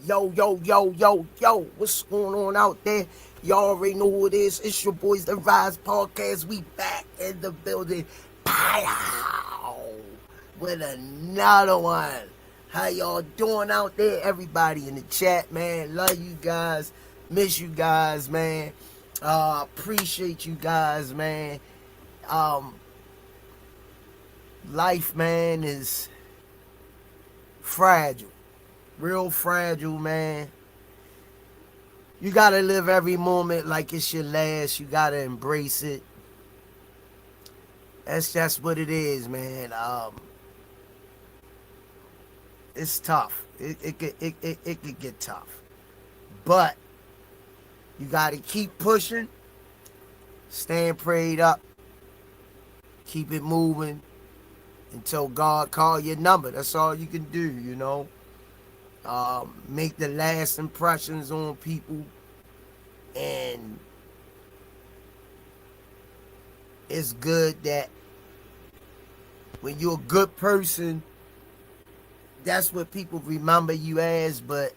Yo, yo, yo, yo, yo, what's going on out there? Y'all already know who it is. It's your boys, The Rise Podcast. We back in the building. Pow! With another one. How y'all doing out there? Everybody in the chat, man. Love you guys. Miss you guys, man. Appreciate you guys, man. Life, man, is fragile. Real fragile, man. You gotta live every moment like it's your last. You gotta embrace it. That's just what it is, man. It's tough. It could get tough. But you gotta keep pushing, staying prayed up, keep it moving until God call your number. That's all you can do, you know. Make the last impressions on people, and it's good that when you're a good person, that's what people remember you as. But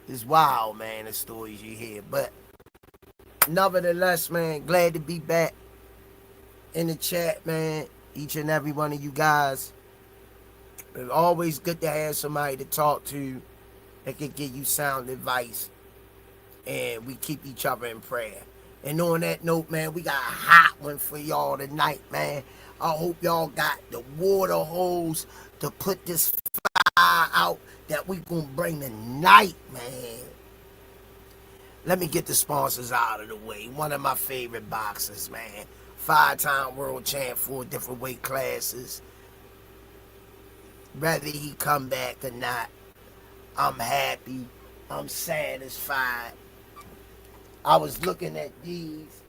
it's wild, man, the stories you hear. But nevertheless, man, glad to be back in the chat, man. Each and every one of you guys. It's always good to have somebody to talk to that can give you sound advice. And we keep each other in prayer. And on that note, man, we got a hot one for y'all tonight, man. I hope y'all got the water hose to put this fire out that we gonna bring tonight, man. Let me get the sponsors out of the way. One of my favorite boxers, man. 5-time world champ, 4 different weight classes. Whether he come back or not, I'm happy. I'm satisfied. I was looking at these.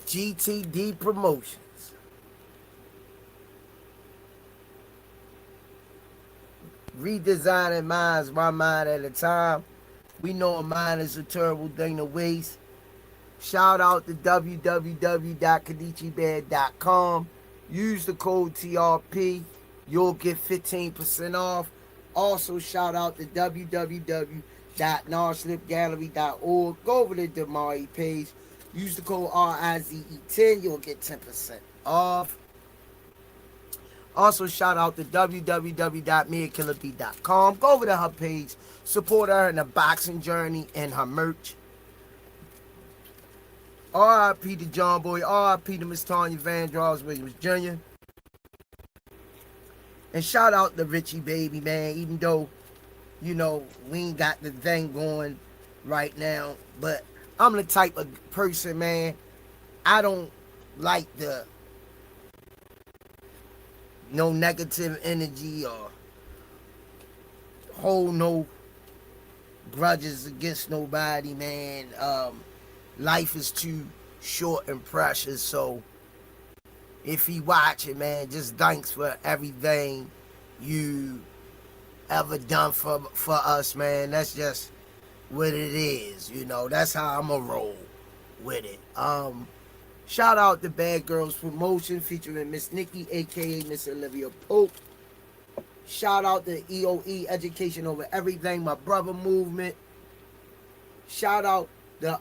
GTD Promotions. Redesigning minds, one mind at a time. We know a mind is a terrible thing to waste. Shout out to www.kadichibed.com. Use the code TRP. You'll get 15% off. Also, shout out to www.narslipgallery.org. Go over to the Damari page. Use the code RIZE10. You'll get 10% off. Also, shout out to www.miakillerb.com. Go over to her page. Support her in the boxing journey and her merch. R.I.P. to John Boy. R.I.P. to Miss Tanya Vandross Williams Jr. And shout out to Richie Baby, man. Even though, you know, we ain't got the thing going right now. But I'm the type of person, man. I don't like the no negative energy or hold no grudges against nobody, man. Life is too short and precious, so if he watching, man, just thanks for everything you ever done for us, man. That's just what it is, you know. That's how I'ma roll with it. Shout out to Bad Girls Promotion featuring Miss Nikki, aka Miss Olivia Pope. Shout out to EOE Education Over Everything, my brother movement. Shout out the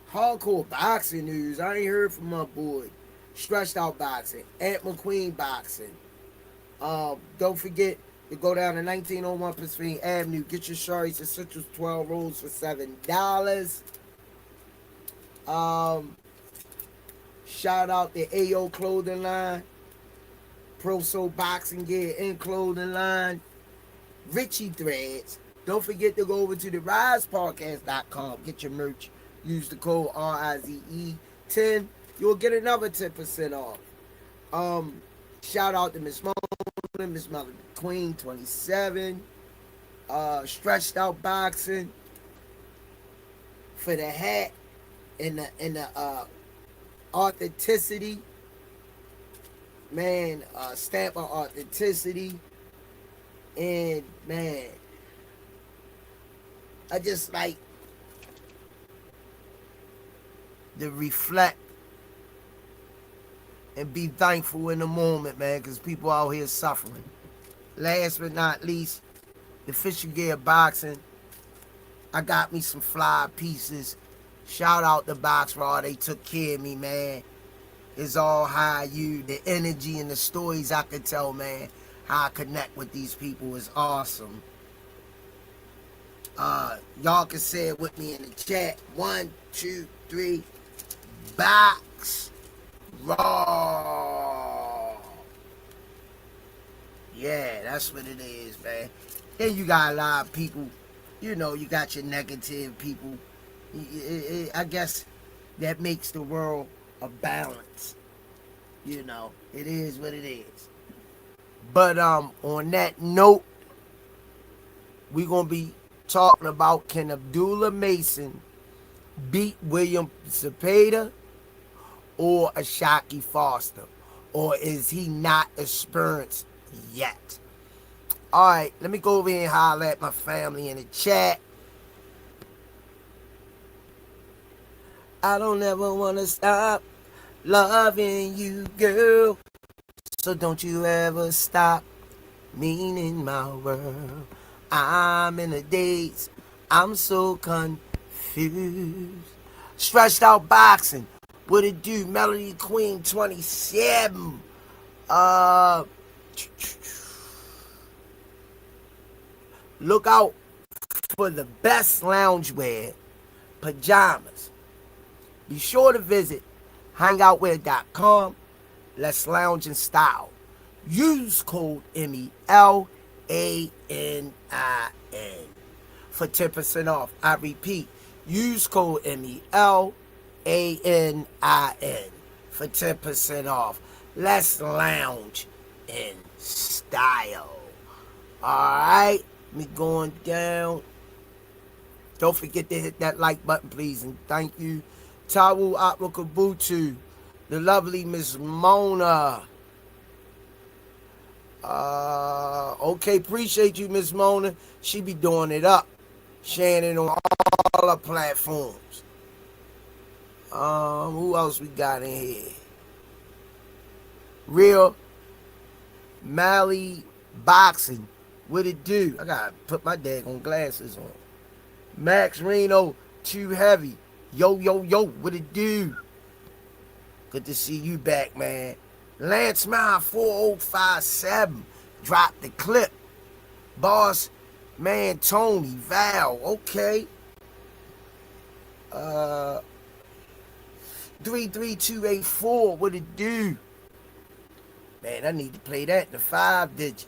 Hardcore Boxing News. I ain't heard from my boy. Stretched Out Boxing, Aunt McQueen Boxing. Don't forget to go down to 1901 Pennsylvania Avenue. Get your shirts and Citrus 12 rolls for $7. Shout out the AO clothing line, Pro Soul Boxing Gear and clothing line, Richie Threads. Don't forget to go over to the risepodcast.com. Get your merch. Use the code RIZE10. You'll get another 10% off. Shout out to Miss Mona, Miss Mother Queen 27. Stretched Out Boxing for the hat and the authenticity, man, stamp of authenticity. And man, I just like to reflect and be thankful in the moment, man, because people out here suffering. Last but not least, the Official Gear Boxing. I got me some fly pieces. Shout out to Box Raw. They took care of me, man. It's all how you, the energy and the stories I could tell, man. How I connect with these people is awesome. Y'all can say it with me in the chat. 1, 2, 3. Box Raw. Yeah, that's what it is, man. Then you got a lot of people, you know, you got your negative people. I guess that makes the world a balance. You know, it is what it is. But on that note, we're going to be talking about, can Abdullah Mason beat William Zepeda or O'ShaquieFoster? Or is he not experienced yet? Alright, let me go over here and holler at my family in the chat. I don't ever want to stop loving you, girl. So don't you ever stop meaning my world. I'm in a daze. I'm so confused. Stretched Out Boxing. What it do? Melody Queen 27. Look out for the best loungewear, pajamas. Be sure to visit hangoutwear.com. Let's lounge in style. Use code MELANIN for 10% off. I repeat, use code MELANIN for 10% off. Let's lounge in style. Alright, me going down. Don't forget to hit that like button, please, and thank you. Tawu Akwakabutu, the lovely Miss Mona. Okay, appreciate you, Miss Mona. She be doing it up, sharing it on all her platforms. Who else we got in here? Real Mally Boxing. What it do? I gotta put my daggone glasses on. Max Reno, Too Heavy. Yo, yo, yo, what it do? Good to see you back, man. Lance Mile 4057. Drop the clip. Boss Man Tony, Val, okay. 33284, what it do? Man, I need to play that in the 5-digit.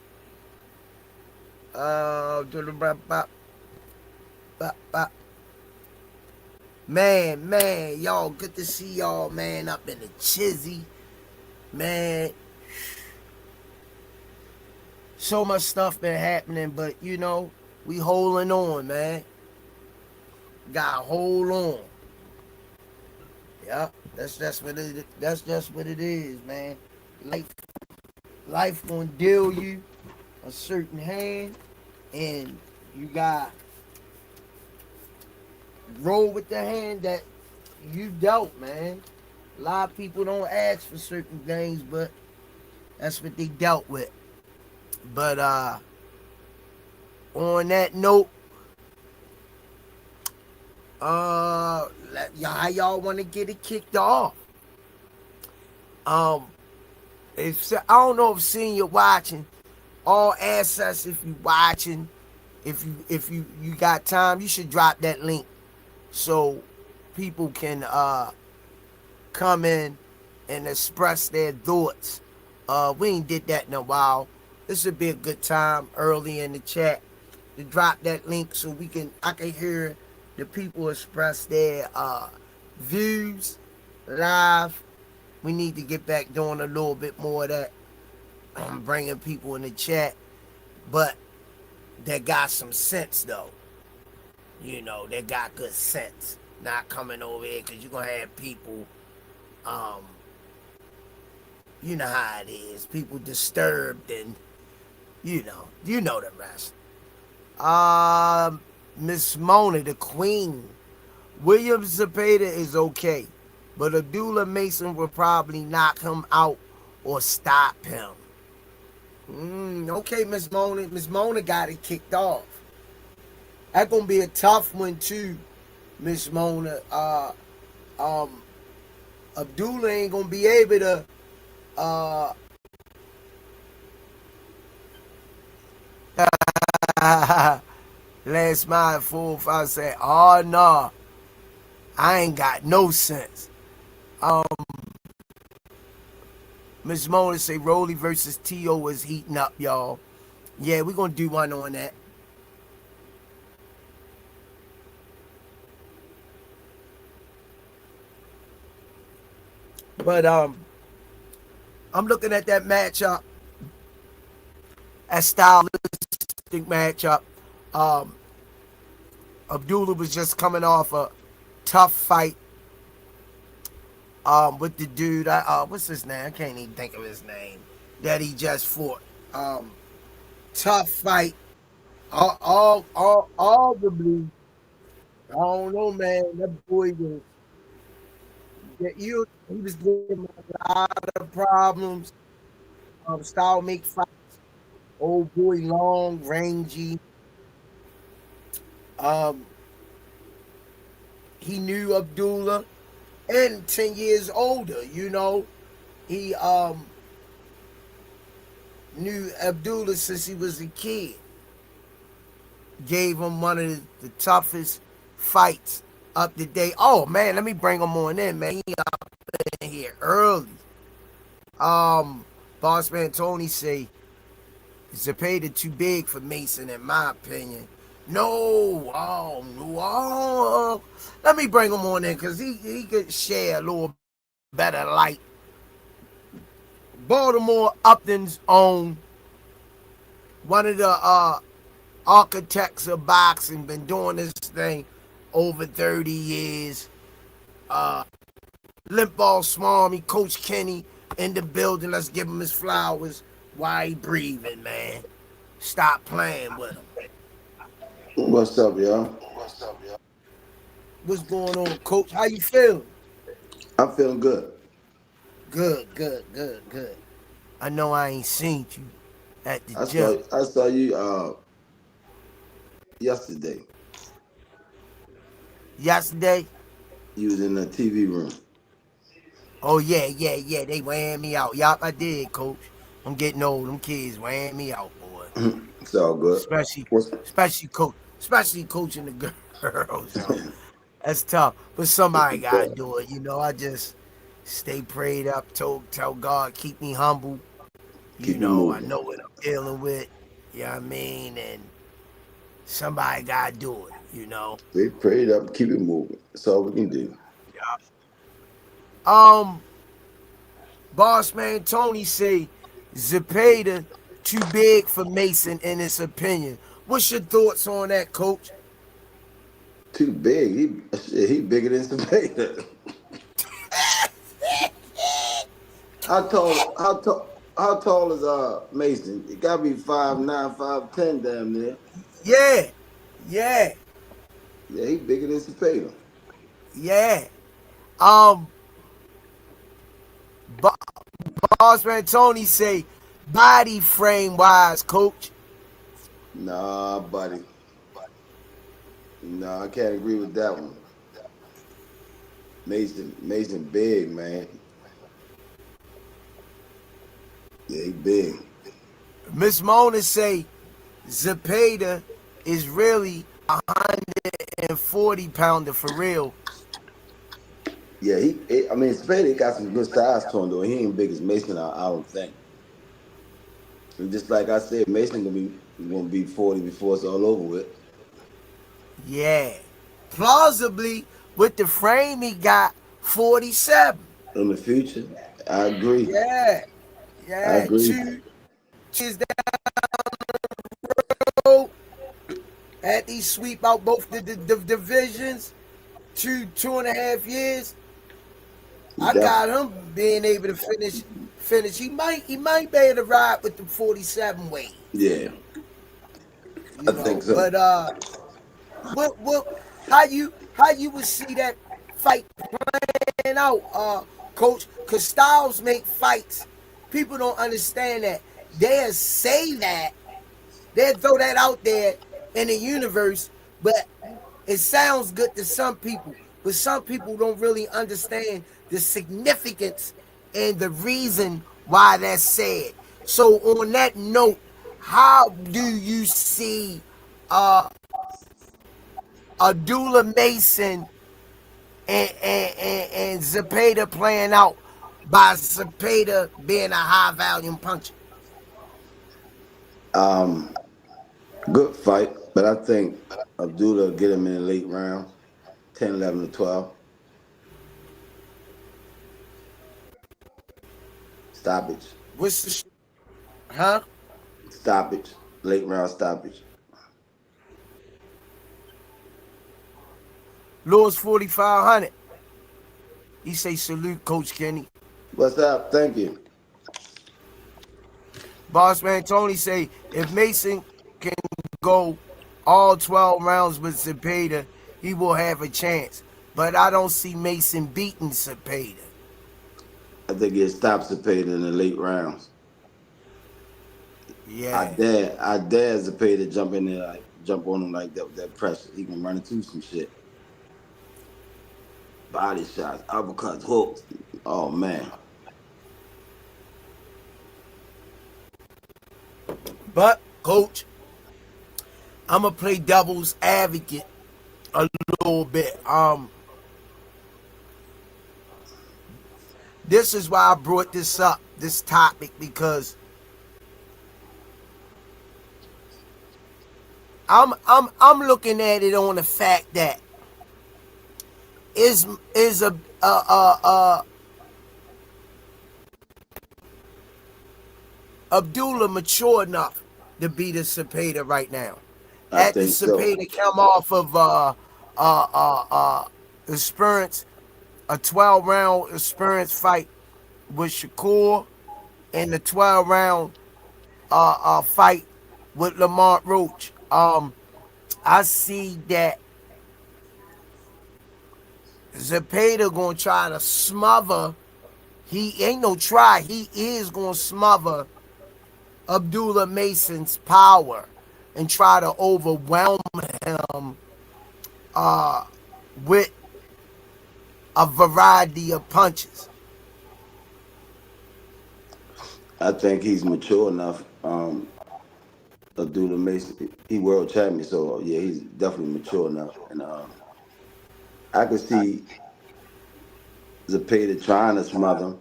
Man, y'all, good to see y'all, man, up in the chizzy. Man, so much stuff been happening, but you know, we holding on, man. Gotta hold on. Yeah, that's just what it is, man. Life gonna deal you a certain hand, and you got roll with the hand that you dealt, man. A lot of people don't ask for certain things, but that's what they dealt with. But on that note, how y'all want to get it kicked off? If I don't know if Senior watching, all assets, if you watching, if you got time, you should drop that link so people can come in and express their thoughts. We ain't did that in a while. This would be a good time early in the chat to drop that link so I can hear the people express their views live. We need to get back doing a little bit more of that. I'm bringing people in the chat, but they got some sense though. You know, they got good sense. Not coming over here because you're going to have people, you know how it is. People disturbed and, you know the rest. Miss Mona, the queen. William Zepeda is okay. but Abdullah Mason will probably knock him out or stop him. Okay, Miss Mona. Miss Mona got it kicked off. That's gonna be a tough one too, Miss Mona. Um, Abdullah ain't gonna be able to. Uh, Last mile 405 said, "Oh no, I ain't got no sense." Um, Miss Mona say Rolly versus T.O. is heating up, y'all. Yeah, we're gonna do one on that. But I'm looking at that matchup, a stylistic matchup. Um, Abdullah was just coming off a tough fight with the dude. What's his name? I can't even think of his name. That he just fought. Tough fight. Arguably, I don't know, man. That boy was he was getting a lot of problems. Style make fights. Old boy, long, rangy. Um, he knew Abdullah, and 10 years older. He knew Abdullah since he was a kid. Gave him one of the toughest fights up to date. Oh man, let me bring him on in, man. He up in here early. Boss man Tony say Zepeda too big for Mason, in my opinion. No, no. Let me bring him on in because he could share a little better light. Baltimore Upton's own, one of the architects of boxing, been doing this thing over 30 years. Limp Ball Smarmy, Coach Kenny in the building. Let's give him his flowers while he breathing, man. Stop playing with him. What's up, y'all? What's going on, Coach? How you feeling? I'm feeling good. Good. I know I ain't seen you at the I saw gym. I saw you yesterday. Yesterday? You was in the TV room. Oh, yeah. They wearing me out. Yup, I did, Coach. I'm getting old. Them kids wearing me out, boy. It's all good. Especially, What's especially coaching the girls, yo. That's tough. But somebody gotta yeah, do it. I just stay prayed up, tell God, keep me humble. keep it I moving. know what I'm dealing with. You know what I mean? And somebody gotta do it. Stay prayed up, keep it moving. That's all we can do. Um, Boss man Tony say Zepeda too big for Mason in his opinion. What's your thoughts on that, Coach? Too big. He bigger than Zepeda. How tall is Mason? It gotta be 5'9", 5'10" damn near. Yeah, yeah, Yeah, he bigger than Zepeda. yeah. Um, Boss man Tony say body frame wise, Coach. Nah, buddy. No, I can't agree with that one. Mason big, man. Yeah, he big. Miss Mona say Zepeda is really 140-pounder for real. Yeah, I mean, Spade got some good size to him though. He ain't big as Mason, I don't think. And just like I said, Mason gonna be 40 before it's all over with. Yeah. Plausibly, with the frame he got, 47. In the future, I agree. Yeah. I Yeah. agree. Two is down the road. Had he sweep out both the divisions, 2.5 years. He I def- got him being able to finish. He might be able to ride with the 47 weight. yeah, I think so. But what how you would see that fight playing out, coach, because styles make fights. People don't understand that. They'll say that, they'll throw that out there in the universe, but it sounds good to some people. But some people don't really understand the significance and the reason why that's said. So, on that note, how do you see uh, Abdullah Mason and Zepeda playing out by Zepeda being a high volume puncher? Um, Good fight, but I think Abdullah get him in the late rounds, 10, 11, to 12. Stoppage. What's the huh? Stoppage. Late round stoppage. Lewis 4,500. He say salute, Coach Kenny. What's up? Thank you. Boss man Tony say if Mason can go all 12 rounds with Zepeda, he will have a chance. But I don't see Mason beating Zepeda. I think it stops the paid in the late rounds. Yeah. I dare Zepeda to jump in there, like jump on him like that with that pressure. He can run into some shit. Body shots, uppercuts, hooks. Oh man. But, Coach, I'm going to play devil's advocate a little bit. This is why I brought this up, this topic, because I'm looking at it on the fact that is Abdullah mature enough to beat a Zepeda right now. I At the think so. Zepeda come off of experience, a 12-round experience fight with Shakur, and the 12-round fight with Lamont Roach. I see that Zepeda gonna try to smother. He ain't no try. He is gonna smother Abdullah Mason's power and try to overwhelm him with a variety of punches. I think he's mature enough. Abdullah Mason, he world champion, so yeah, he's definitely mature enough. And I could see Zepeda trying to smother him,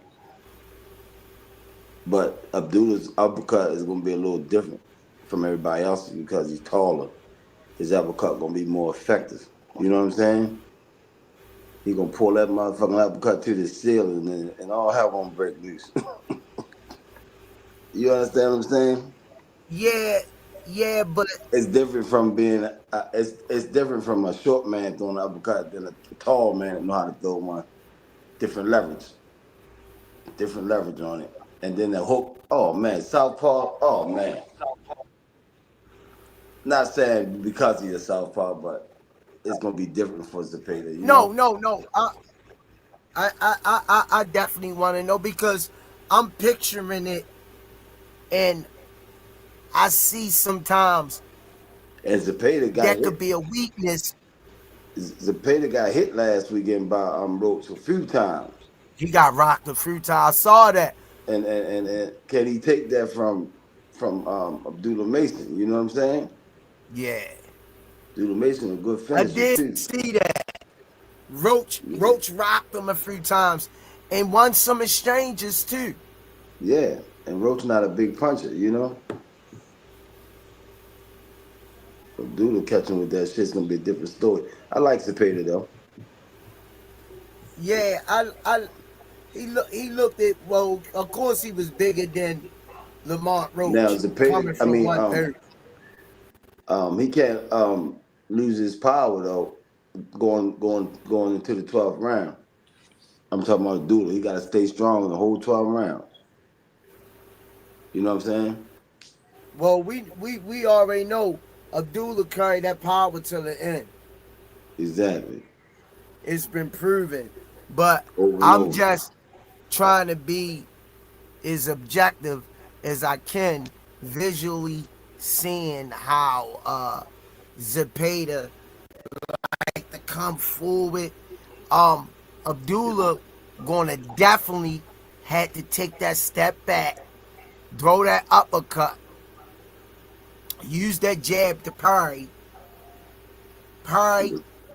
but Abdullah's uppercut is going to be a little different from everybody else's because he's taller. His uppercut going to be more effective. You know what I'm saying? He going to pull that motherfucking uppercut to the ceiling and all hell going to break loose. You understand what I'm saying? Yeah, yeah, but It's different from being, it's different from a short man throwing an uppercut than a tall man that know how to throw one. Different leverage on it. And then the hook, oh man, southpaw, oh man. Not saying because he's a southpaw, but it's gonna be different for Zepeda, you no, know? no, no. I definitely want to know because I'm picturing it, and I see sometimes And Zepeda got that could hit. be a weakness. Zepeda got hit last weekend by Roach a few times. He got rocked a few times. I saw that. And can he take that from Abdullah Mason? You know what I'm saying? Yeah, Abdullah Mason a good I finisher did too. see that. Roach Yeah. Roach rocked him a few times and won some exchanges too. Yeah. And Roach not a big puncher, you know? Abdullah catching with that shit's gonna be a different story. I like Zepeda though. Yeah, he looked at, well, of course he was bigger than Lamont Now Roach Zepeda, coming I from mean, 130. he can't lose his power though, going into the 12th round. I'm talking about Abdullah. He gotta stay strong in the whole 12 rounds. You know what I'm saying? Well, we already know Abdullah carried that power to the end. Exactly. It's been proven. But over and I'm over. just trying to be as objective as I can, visually seeing how Zepeda like to come forward. Abdullah gonna definitely had to take that step back, throw that uppercut, use that jab to parry,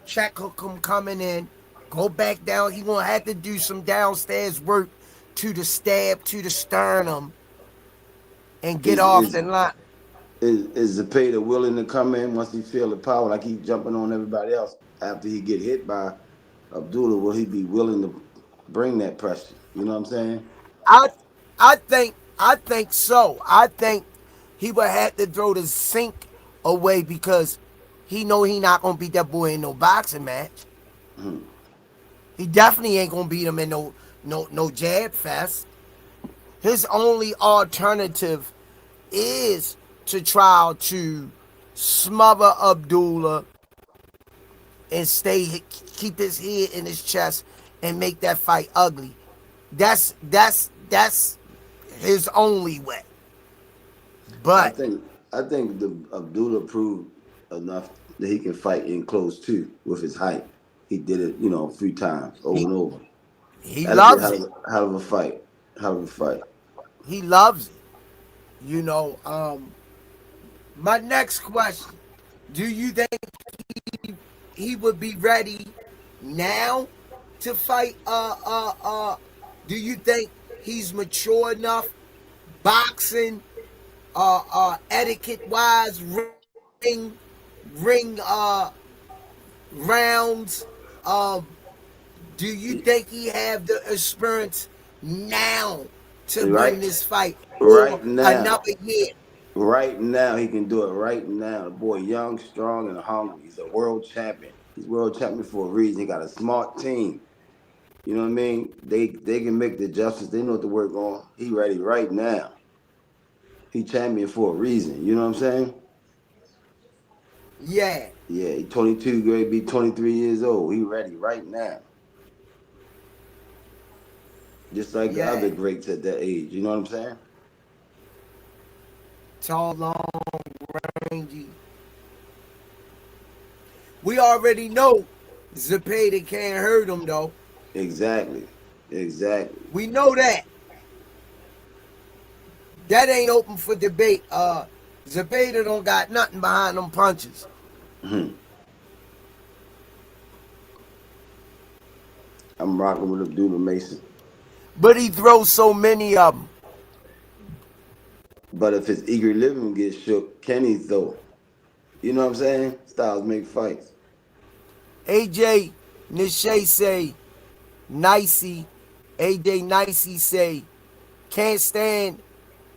check hook him coming in, go back down. He gonna have to do some downstairs work to the stab, to the sternum, and get Is off is the line. is Zepeda willing to come in once he feel the power, like he jumping on everybody else after he get hit by Abdullah? Will he be willing to bring that pressure? You know what I'm saying? I I think so. I think he would have to throw the sink away because he know he not gonna beat that boy in no boxing match. Hmm. He definitely ain't gonna beat him in no jab fest. His only alternative is to try to smother Abdullah and keep his head in his chest and make that fight ugly. That's his only way. I But think I think the Abdullah proved enough that he can fight in close too with his height. He did it, a few times over he and over. he That'll be a loves it. hell of a fight. Hell of a fight. He loves it. You know, my next question: do you think he would be ready now to fight? Do you think he's mature enough, boxing, etiquette wise, ring rounds? Um, do you think he have the experience now to Right, win this fight or right now. another year? Right now, he can do it. Right now, the boy, young, strong, and hungry. He's a world champion. He's world champion for a reason. He got a smart team. You know what I mean? They can make the adjustments. They know what to work on. He ready right now. He champion for a reason. You know what I'm saying? Yeah, Yeah, he 22, going to be 23 years old. He ready right now. Just like the yeah. other greats at that age. You know what I'm saying? Tall, long, rangy. We already know Zepeda can't hurt him though. Exactly. Exactly. We know that. That ain't open for debate. Zepeda don't got nothing behind them punches. Mhm. I'm rocking with Abdullah Mason. But he throws so many of them. But if his equilibrium gets shook, can he throw? You know what I'm saying? Styles make fights. AJ Nishay say, Nicey, AJ Nicey say, can't stand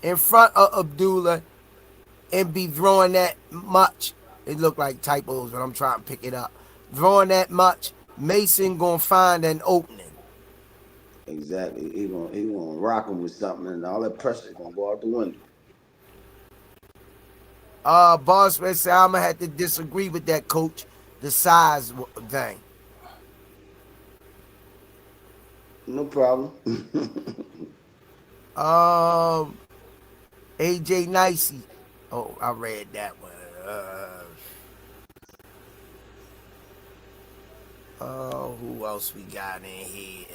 in front of Abdullah and be throwing that much. It look like typos, but I'm trying to pick it up. Throwing that much, Mason gonna find an opening. Exactly. He gonna rock him with something, and all that pressure gonna go out the window. Boss man said I'm gonna have to disagree with that, coach. The size thing. No problem. Um, AJ Nicey. Oh, I read that one. Who else we got in here?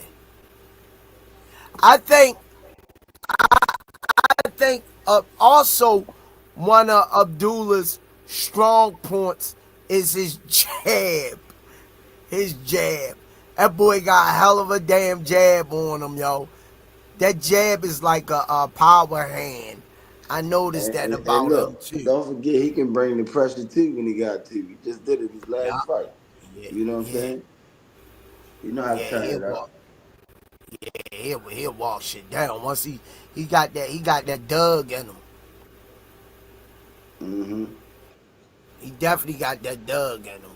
I think also one of Abdullah's strong points is his jab. His jab. That boy got a hell of a damn jab on him, yo. That jab is like a power hand. I noticed that And about him look, too. don't forget he can bring the pressure too when he got to. He just did it his Yeah, last fight. yeah, You know what I'm yeah, saying? You know how to yeah. turn it up. He'll walk shit down once he got that Doug in him. Hmm. He definitely got that Doug in him.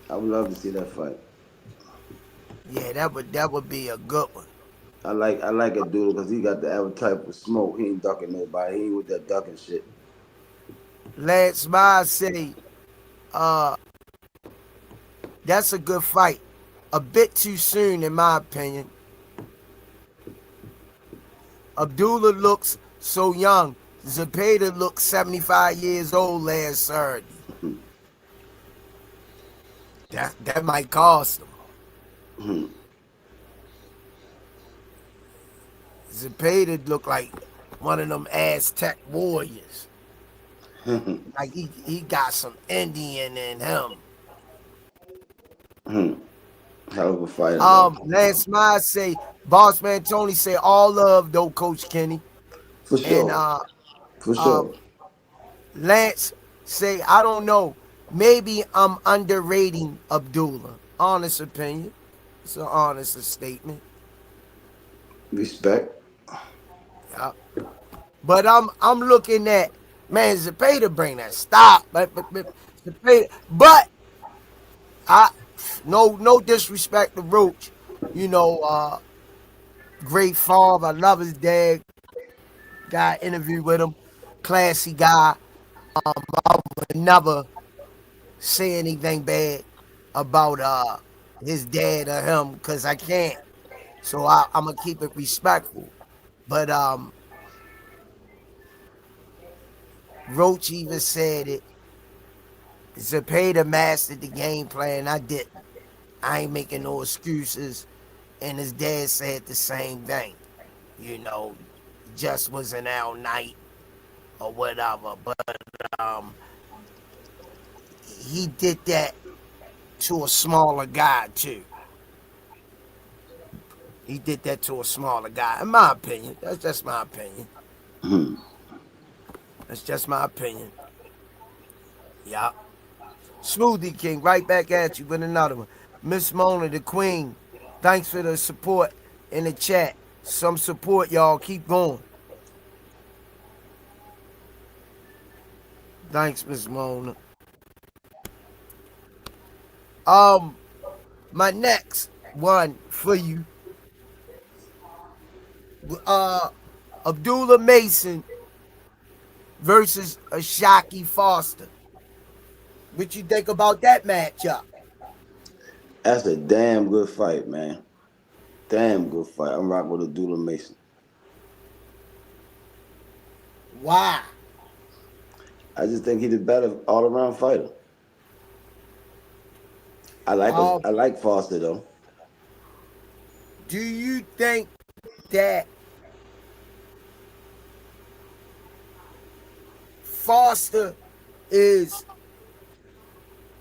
I would love to see that fight. Yeah, that would be a good one. I like Abdullah because he got the other type of smoke. He ain't ducking nobody. He ain't with that ducking shit. Lance Miles say, uh, that's a good fight. a bit too soon, in my opinion. Abdullah looks so young. Zepeda looks 75 years old last Saturday. That might cost him. Zepeda look like one of them Aztec warriors. Like he got some Indian in him. Hell of a fighter though. Lance Miles say, Boss Man Tony say all love though, Coach Kenny. For And sure. For uh sure. Lance say, I don't know. Maybe I'm underrating Abdullah. Honest opinion. It's an honest statement. Respect. Yeah. But I'm looking at, man, Zepeda bring that stop. But Zepeda, but I no disrespect to Roach. You know, great father. I love his dad. Got interviewed with him. Classy guy. I would never say anything bad about his dad or him because I can't. So I'm gonna keep it respectful. But Roach even said it. Zepeda mastered the game plan. I didn't. I ain't making no excuses. And his dad said the same thing. You know, just wasn't our night or whatever. But um, he did that to a smaller guy too. He did that to a smaller guy. In my opinion, that's just my opinion. That's just my opinion. Yeah. Smoothie King, right back at you with another one. Miss Mona, the Queen, thanks for the support in the chat. Some support, y'all. Keep going. Thanks, Miss Mona. Um, my next one for you, uh, Abdullah Mason versus O'ShaquieFoster. What you think about that matchup? That's a damn good fight, man. Damn good fight. I'm rocking with Abdullah Mason. Why? I just think he's a better all around fighter. Um, I like Foster though. do you think that Foster is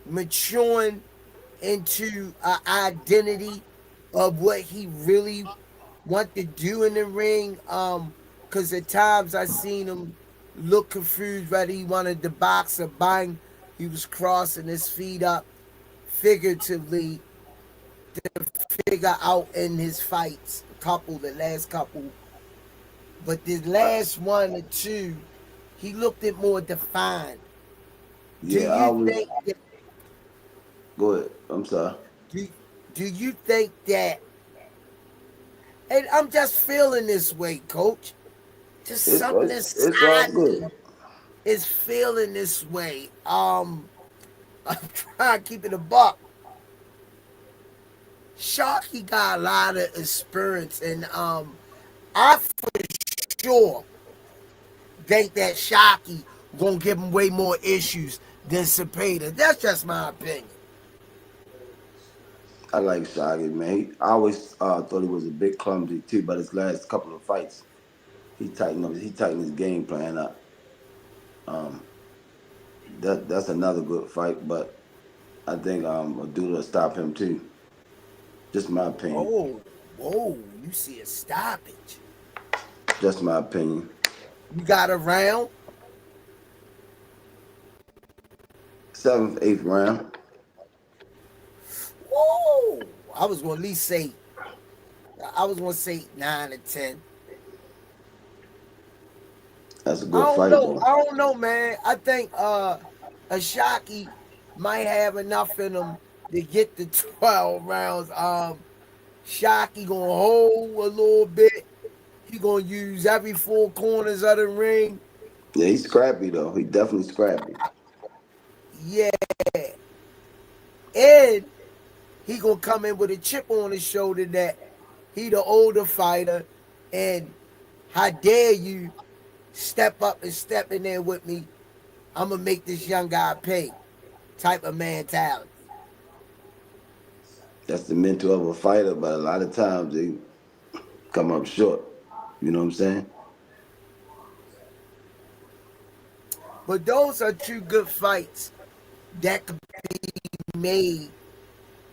maturing into an identity of what he really want to do in the ring? Because at times I seen him look confused whether he wanted to box or bang. He was crossing his feet up figuratively to figure out in his fights, the last couple. But the last one or two, he looked it more defined. Do Yeah, I you was. think that Go ahead. I'm sorry. do, do you think that, and I'm just feeling this way, coach. Just something It's all inside me good. is feeling this way. I'm trying to keep it a buck. Sharky got a lot of experience, and I for sure think that Sharky gonna give him way more issues than Zepeda. That's just my opinion. I like Shaggy, man. I always thought he was a bit clumsy too, but his last couple of fights, he tightened up. He tightened his game plan up. Um, that's another good fight, but I think Abdullah will stop him too. Just my opinion. Whoa, whoa, you see a stoppage. Just my opinion. You got a round. Seventh, eighth round. Whoa, I was gonna at least say, I was gonna say 9 or 10. That's a I good don't fight know. though. I don't know, man. I think Ashaki might have enough in him to get the 12 rounds. Shockey gonna hold a little bit. He gonna use every four corners of the ring. Yeah, he's scrappy though. He definitely scrappy. Yeah. And he gonna come in with a chip on his shoulder that he the older fighter, and how dare you step up and step in there with me? I'm gonna make this young guy pay. Type of mentality. That's the mental of a fighter, but a lot of times they come up short. You know what I'm saying? But those are two good fights that could be made,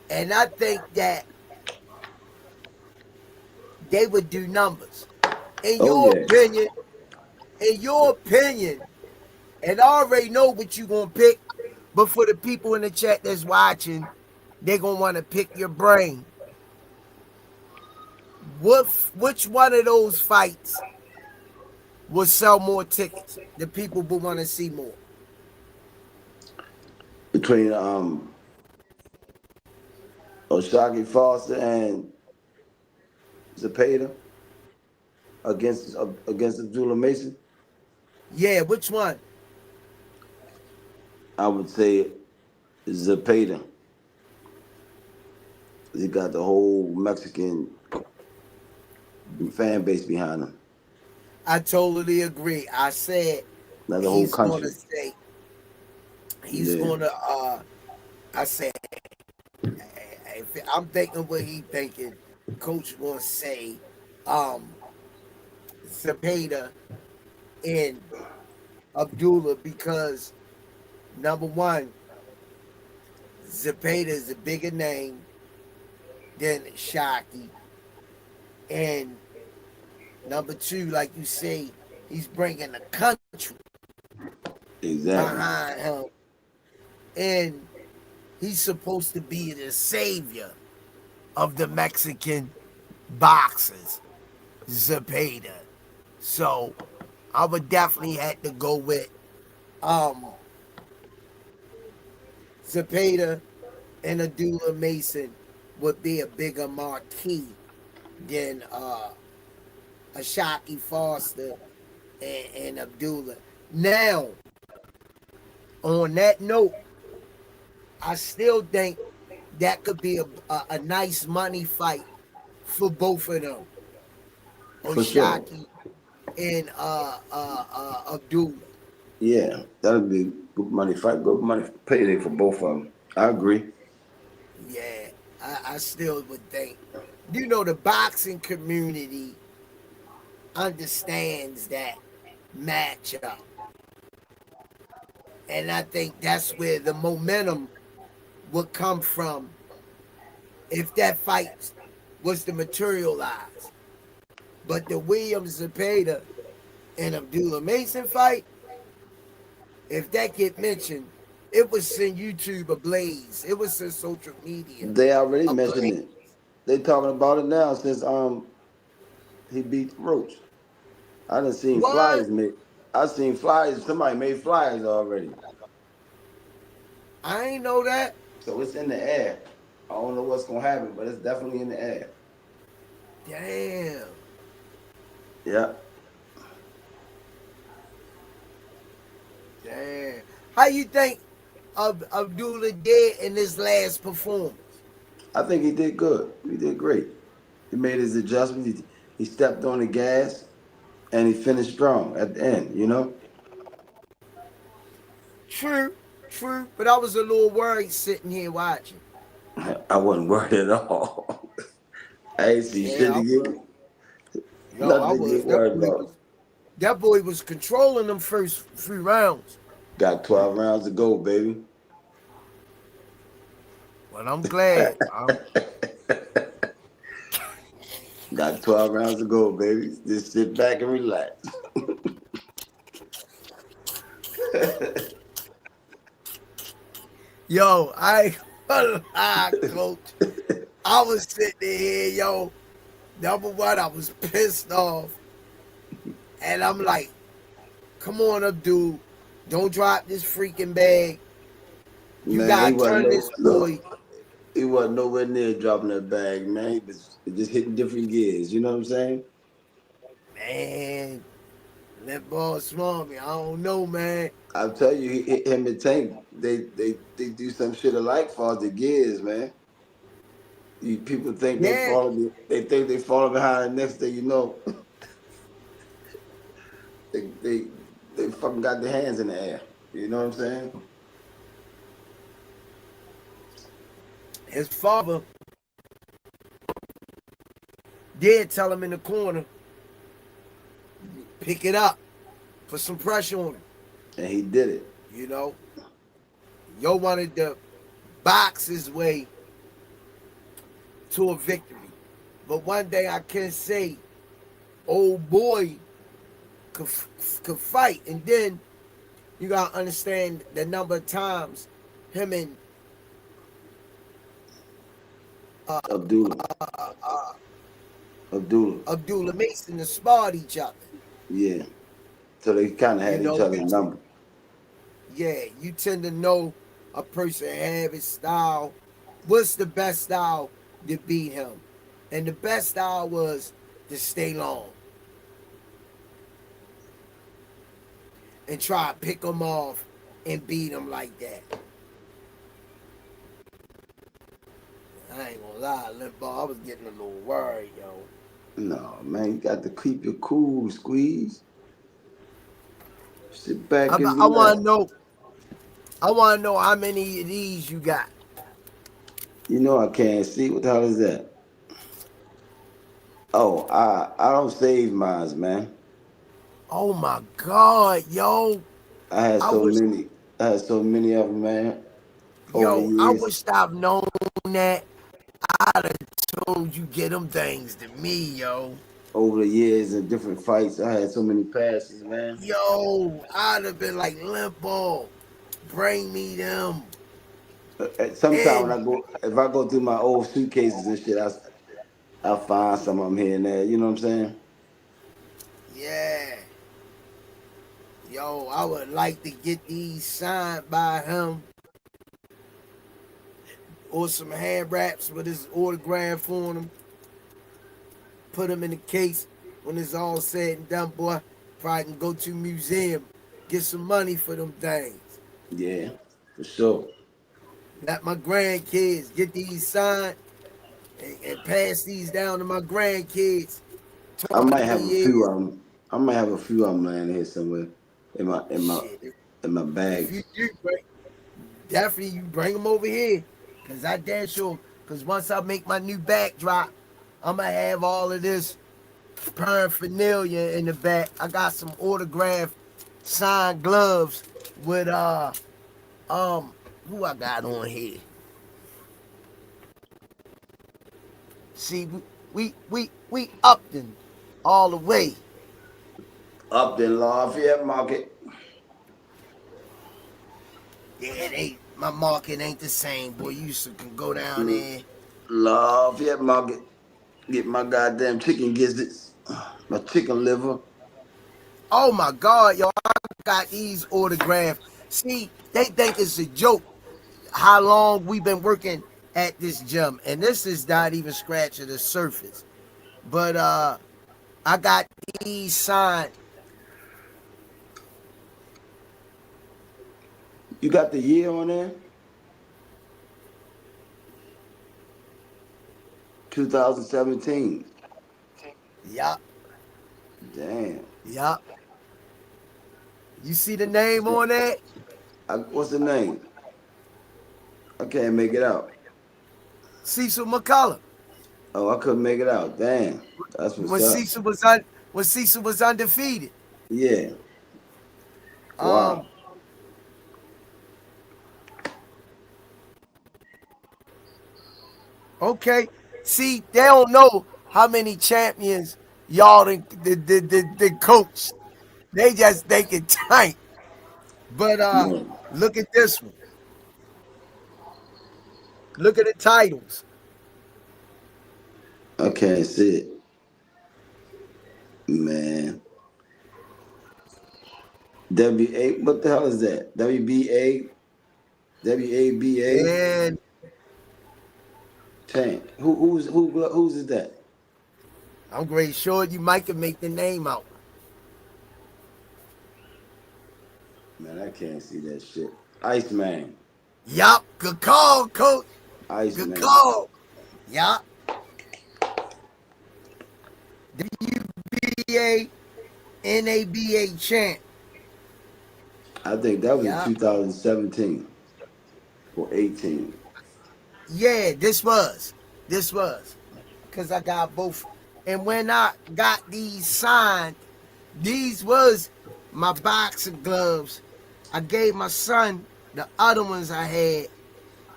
and I think that they would do numbers. In Oh your yeah. opinion, in your opinion, and I already know what you're gonna pick, but for the people in the chat that's watching, they're gonna want to pick your brain. What which one of those fights will sell more tickets? The people will want to see more. Between OShaquieFoster and Zepeda against Abdullah Mason, Yeah, which one? I would say Zepeda. He got the whole Mexican fan base behind him. I totally agree. I said Not the whole he's gonna country. say he's Yeah, gonna I said if I'm thinking what he thinking, coach gonna say um Zepeda and Abdullah because number one, Zepeda is a bigger name than Shockey. And number two, like you say, he's bringing the country exactly. behind him. And he's supposed to be the savior of the Mexican boxers, Zepeda. So I would definitely have to go with um, Zepeda and Abdullah Mason would be a bigger marquee than OShaquieFoster and Abdullah. Now, on that note, I still think that could be a nice money fight for both of them, For sure. O'Shaquie and Abdullah. Yeah, that'd be good money fight, good money payday for both of them. I agree. Yeah, I still would think. You know, the boxing community understands that matchup. And I think that's where the momentum would come from if that fight was to materialize. But the Williams Zepeda and Abdullah Mason fight, if that get mentioned, it would send YouTube ablaze. It would send social media They already mentioned ablaze. it. They talking about it now since he beat Roach. I done seen What? flyers made. I seen flyers. Somebody made flyers already. I ain't know that. So it's in the air. I don't know what's gonna happen, but it's definitely in the air. Damn. Yeah. Damn. How you think Abdullah did in his last performance? I think he did good. He did great. He made his adjustments. He stepped on the gas and he finished strong at the end, you know? True, true. But I was a little worried sitting here watching. I wasn't worried at all. I ain't see Yeah, shit I to was. get Yo, I nothing to was. get worried about. That boy was controlling them first few rounds. Got 12 rounds to go, baby. Well, I'm glad. Got 12 rounds to go, baby. Just sit back and relax. Yo, I ain't gonna lie, coach. I was sitting there, yo. Number one, I was pissed off. And I'm like, come on up, dude. Don't drop this freaking bag. You Man, he gotta wasn't turn this no boy. look. He wasn't nowhere near dropping that bag, man. He was just hitting different gears. You know what I'm saying? Man, that ball small me. I don't know, man. I'll tell you, him and Tank, they do some shit alike for the gears, man. People think Yeah, they think they falling behind. The next thing you know, they they they fucking got their hands in the air. You know what I'm saying? his father did tell him in the corner, pick it up, put some pressure on him. And he did it. You know, Yo wanted to box his way to a victory. But one day I can say, old boy could, could fight. And then you got to understand the number of times him and Abdullah, Abdullah. Abdullah Mason sparred each other. Yeah. So they kind of You had each know, other's number. yeah, you tend to know a person have his style. What's the best style to beat him? And the best style was to stay long and try to pick him off and beat him like that. I ain't gonna lie, Limbaugh, I was getting a little worried, yo. No, man, you got to keep your cool, squeeze. Sit back and I relax. want to know. I want to know how many of these you got. You know I can't see. What the hell is that? Oh, I don't save mines, man. Oh my God, yo! I had I so wish, many. I had so many of them, man, over the I years. wished I've known that. I'd have told you get them things to me, yo. Over the years in different fights, I had so many passes, man. Yo, I'd have been like Limbaugh, bring me them. Sometime when And if I go through my old suitcases and shit, I find some of them here and there. You know what I'm saying? yeah, yo, I would like to get these signed by him or some hand wraps with his autograph on them. Put them in the case when it's all said and done, boy. Probably can go to a museum, get some money for them things. Yeah, for sure. Let my grandkids get these signed and pass these down to my grandkids I might 20 have a few years. of them. I might have a few of them laying here somewhere in my in my Shit, in my if you bags. do, definitely you bring them over here. Because I damn sure, because once I make my new backdrop, I'm going to have all of this paraphernalia in the back. I got some autographed signed gloves with um who I got on here. See, we Upton all the way. Up in Lafayette Market. Yeah, they my market ain't the same, boy. You used to can go down there. Lafayette Market. Get my goddamn chicken gizzards. My chicken liver. Oh my God, yo, I got these autographed. See, they think it's a joke how long we been working at this gym, and this is not even scratching the surface. But I got these signed. You got the year on there? 2017. Yup, Damn. yup. You see the name on that? What's the name? I can't make it out. Cecil McCullough. Oh, I couldn't make it out. Damn. That's what's When up. Cecil was when Cecil was undefeated. Yeah. Um, Wow. okay. See, they don't know how many champions y'all the coach. They just think it tight. But Yeah. look at this one. Look at the titles. I can't see it. Man. WA, what the hell is that? WBA, WABA, And champ. Who's is that? I'm great sure you might can make the name out. Man, I can't see that shit. Iceman. Yup, good call, coach. Good Iceman. call. Yeah. WBA NABA champ. I think that was in Yeah. 2017 or 18. Yeah, this was. This was. Because I got both. And when I got these signed, these was my boxing gloves. I gave my son the other ones I had,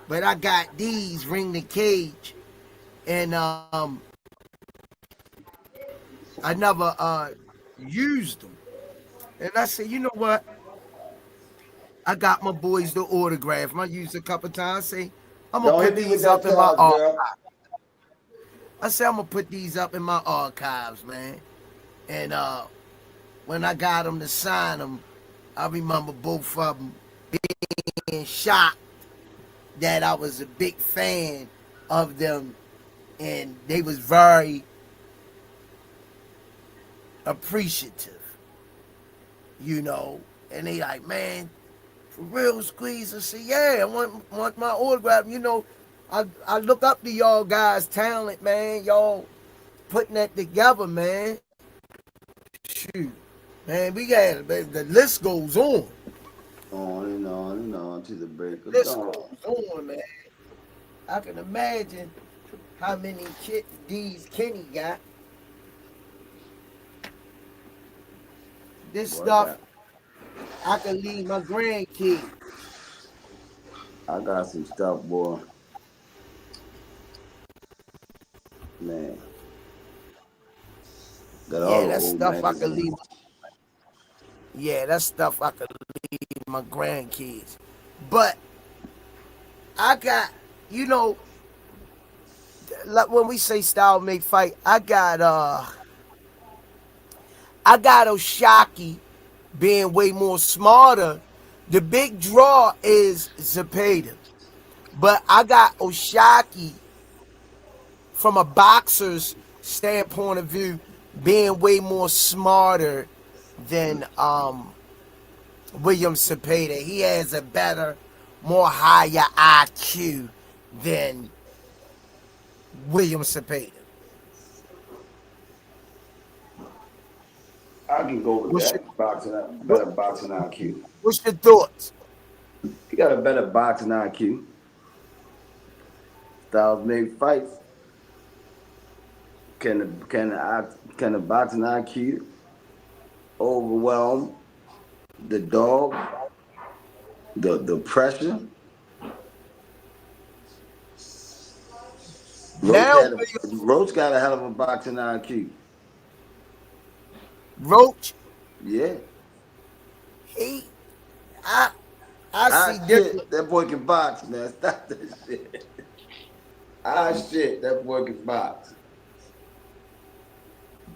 but I got these ring the cage, and I never used them. And I said, you know what? I got my boys the autograph. I used a couple times. I say, I'm gonna Don't hit put me with these that up in my charge, girl. I said I'm gonna put these up in my archives, man. And when I got them to sign them, I remember both of them being shocked that I was a big fan of them, and they was very appreciative, you know. And they like, man, for real, Squeeze. I said, yeah, I want my autograph. You know, I look up to y'all guys' talent, man. Y'all putting that together, man. Shoot, man, we got the list goes on. On and on and on to the break of List dawn. goes on, man. I can imagine how many D's Kenny got. This Boy, stuff I can leave my grandkids. I got some stuff, boy. Man, got all Yeah, the that old stuff I can leave. magazines. Yeah, that stuff I could leave my grandkids. But I got, you know, like when we say style make fight, I got O'Shaquie being way more smarter. The big draw is Zepeda. But I got O'Shaquie from a boxer's standpoint of view being way more smarter than William Zepeda. He has a better, more higher IQ than William Zepeda. I can go with What's your, that. what, Better boxing IQ. what's your thoughts? He got a better boxing IQ. Styles make fights. Can the boxing IQ overwhelm the dog, the pressure? Now William Roach got a hell of a boxing IQ. Roach, Yeah. he I I Ah see shit, different. that boy can box, man. Stop that shit. Ah shit, that boy can box.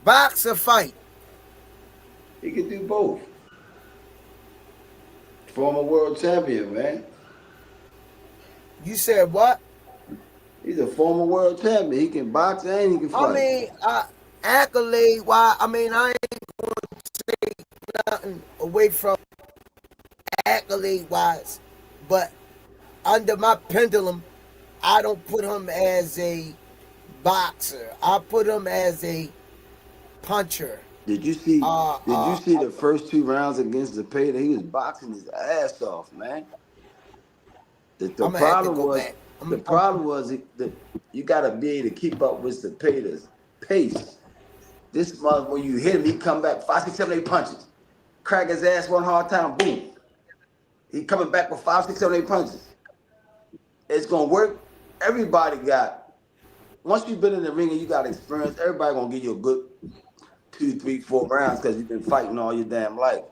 Boxer fight. He can do both. Former world champion, man. You said what? He's a former world champion. He can box and he can I fight. mean, accolade. Why? I mean, I ain't nothing away from accolade wise, but under my pendulum, I don't put him as a boxer. I put him as a puncher. Did you see? Uh, Did you uh, see the first two rounds against Zepeda? He was boxing his ass off, man. The I'm gonna have to problem go was back. the problem was that you got to be able to keep up with Zepeda's pace. This month when you hit him, he come back 5, 6, 7, 8 punches, crack his ass one hard time, boom. He coming back with 5, 6, 7, 8 punches. It's gonna work. Everybody got once you've been in the ring and you got experience. Everybody gonna give you a good 2, 3, 4 rounds because you've been fighting all your damn life.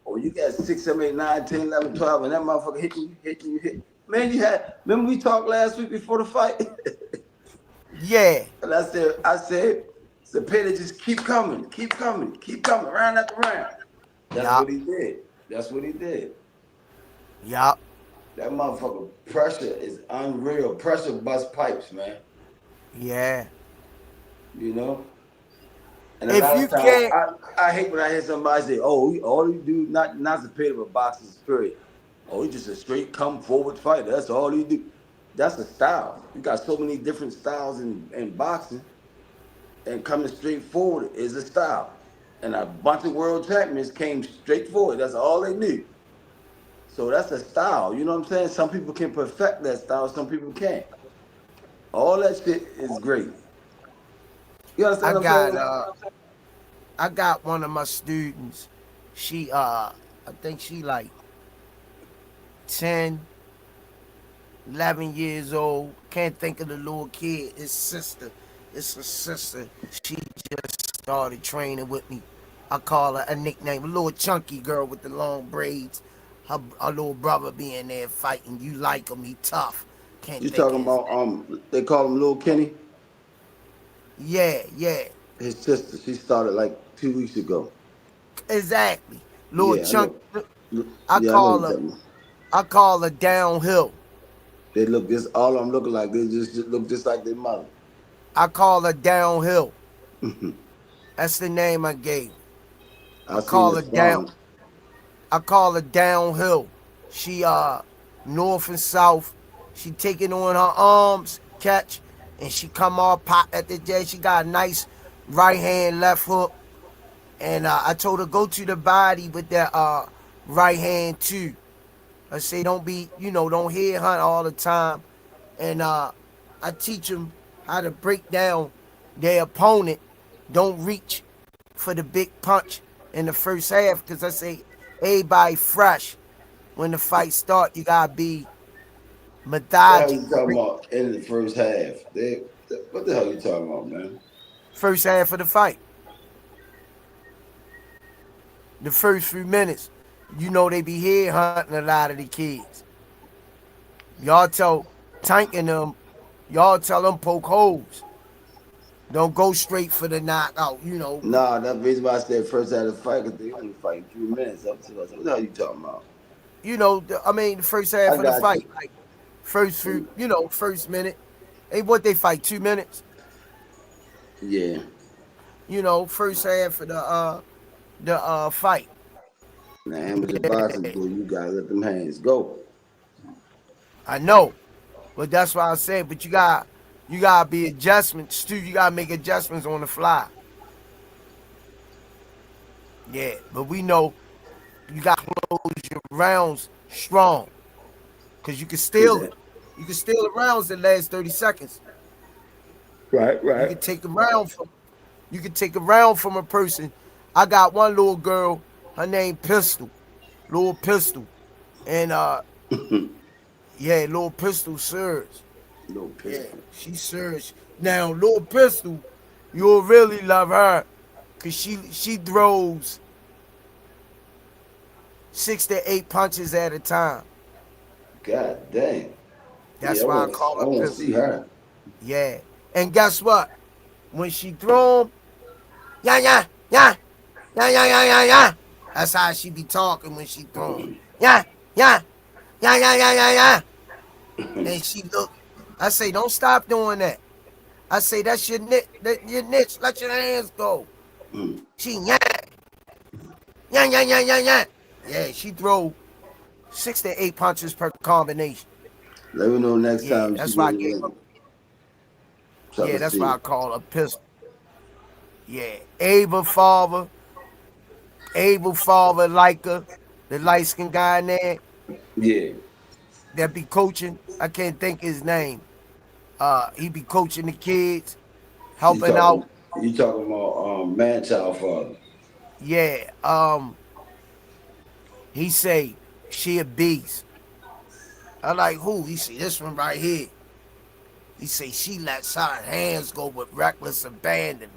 Or you got 6, 7, 8, 9, 10, 11, 12, and that motherfucker hitting you, hit. Man, you had. Remember we talked last week before the fight, Yeah, and I said, Zepeda just keep coming, keep coming, round after round. That's yup, what he did. That's what he did. yup, That motherfucker pressure is unreal. Pressure bust pipes, man. yeah. You know. And a If lot you of times, can't, I hate when I hear somebody say, "Oh, all he do not Zepeda but boxing spirit. Oh, he just a straight come forward fighter. That's all he do." That's a style. You got so many different styles in boxing, and coming straight forward is a style. And a bunch of world champions came straight forward. That's all they knew. So that's a style. You know what I'm saying? Some people can perfect that style, some people can't. All that shit is great. You I understand what I'm got saying? uh I got one of my students. She I think she like 10, 11 years old. Can't think of the little kid. His sister. It's a sister. She just started training with me. I call her a nickname, a little chunky girl with the long braids. Her little brother being there fighting. You like him, he tough. Can't You think of talking his about name. they call him Lil Kenny? Yeah, yeah, His sister. She started like 2 weeks ago. exactly. Little Yeah, I chunk. know. I Yeah, I know what call you're her. talking about. I call her downhill. They look this all I'm looking like. They just look just like their mother. I call her downhill. That's the name I gave her. I I seen call her her down. sparring. I call her downhill. She north and south. She taking on her arms, catch, and she come all pop at the j. She got a nice right hand, left hook, and I told her go to the body with that right hand too. I say don't be, don't head hunt all the time, and I teach them how to break down their opponent. Don't reach for the big punch in the first half because I say everybody fresh when the fight start. You gotta be The hell methodic. you talking about in the first half? What the hell you talking about, man? First half of the fight, the first few minutes, they be head hunting a lot of the kids. Y'all tell Tank and them, y'all tell them poke holes. Don't go straight for the knockout. Nah, that's the reason why I said first half of the fight because they only fighting 3 minutes. Up to us. What the hell you talking about? I mean the first I half of the got fight, you. like first few, first minute. Ain't what they fight 2 minutes. Yeah. First half of the fight. Now, amateur boxing, boy, you gotta let them hands go. I know, but that's why I said. But you gotta be adjustments too. You gotta make adjustments on the fly. Yeah, but we know you gotta close your rounds strong because you can steal it. Yeah. You can steal the rounds that last 30 seconds. Right, You right. can take a round from you can take a round from a person. I got one little girl. Her name Pistol, little Pistol, and yeah, little Pistol serves. No Yeah, pistol. she serves. Now, little Pistol, you'll really love her, cause she throws 6 to 8 punches at a time. God dang. Yeah, That's why I call I her wanna Pistol. see her. Yeah, and guess what? When she throw 'em, yeah, yeah, yeah, yeah, yeah, yeah, yeah, yeah. That's how she be talking when she throw 'em. Yeah, yeah, yeah, yeah, yeah, yeah, yeah. And she look. I say, don't stop doing that. I say, that's your niche. Your niche. Let your hands go. She yeah, yeah, yeah, yeah, yeah, yeah. Yeah, she throw 6 to 8 punches per combination. Let me know next Yeah, time she that's why get I in the gave her. ring. So I Yeah, can that's why see. I call her pistol. Yeah, Abel father like her, the light skinned guy in there Yeah. that be coaching. I can't think his name. He be coaching the kids, You helping out. talking you talking about man child father. Yeah, he say she a beast. I like who? He say this one right here. He say she lets her hands go with reckless abandonment.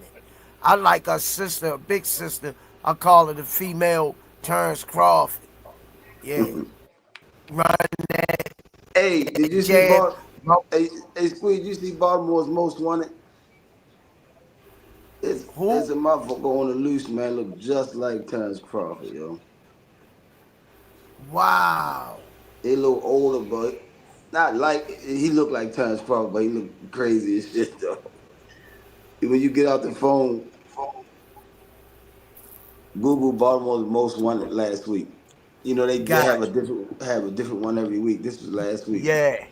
I like her sister, a big sister. I call her the female Terrence Crawford. Yeah, run Hey, did you see jab. Hey, Squid, you see Baltimore's most wanted? It's Who? a motherfucker on the loose, man. Look just like Terrence Crawford, yo. Wow. He a little older, but not like he looked like Terrence Crawford, but he look crazy as shit though. When you get out the phone, Google Baltimore's most wanted last week. You know they Got have a different one every week. This was last week. yeah.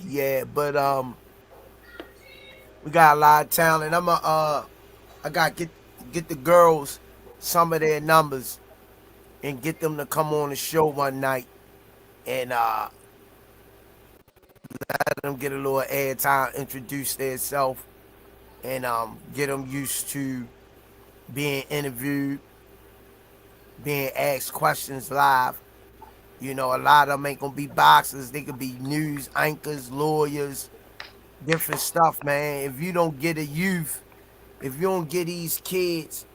Yeah, but we got a lot of talent. I got to get the girls some of their numbers and get them to come on the show one night and let them get a little airtime, introduce themselves, and get them used to being interviewed, being asked questions live. You know, a lot of them ain't gonna be boxers. They could be news anchors, lawyers, different stuff, man. If you don't get a youth, if you don't get these kids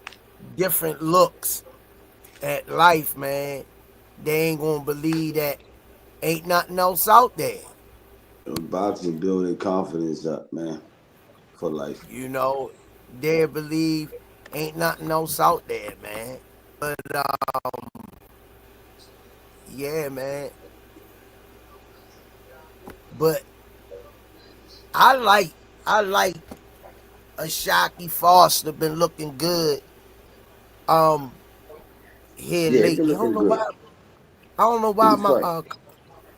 different looks at life, man, they ain't gonna believe that ain't nothing else out there. Boxing build their confidence up, man, for life. You know, they believe ain't nothing else out there, man. But yeah, man. But I like O'ShaquieFoster been looking good. Um, here Yeah, he been lately. I don't looking know why. good. I don't know He why was my fight.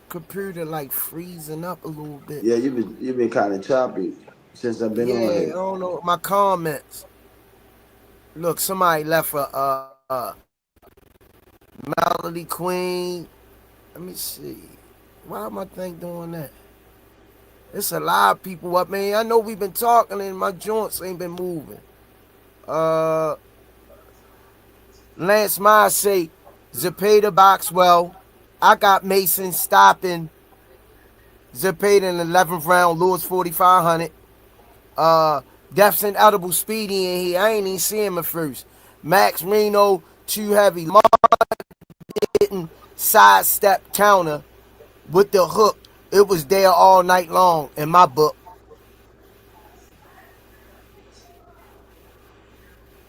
computer like freezing up a little bit. Yeah, you've been kind of choppy since I've been on Yeah, I here. don't know my comments. Look, somebody left Melody Queen. Let me see. Why am I think doing that? It's a lot of people up, man. I know we've been talking and my joints ain't been moving. Uh, Lance Miles say Zepeda box well. I got Mason stopping Zepeda in the 11th round, Lewis 4,500. Uh, Defson Edible Speedy in here. I ain't even see him at first. Max Reno, too heavy. Lamar didn't sidestep counter with the hook. It was there all night long in my book.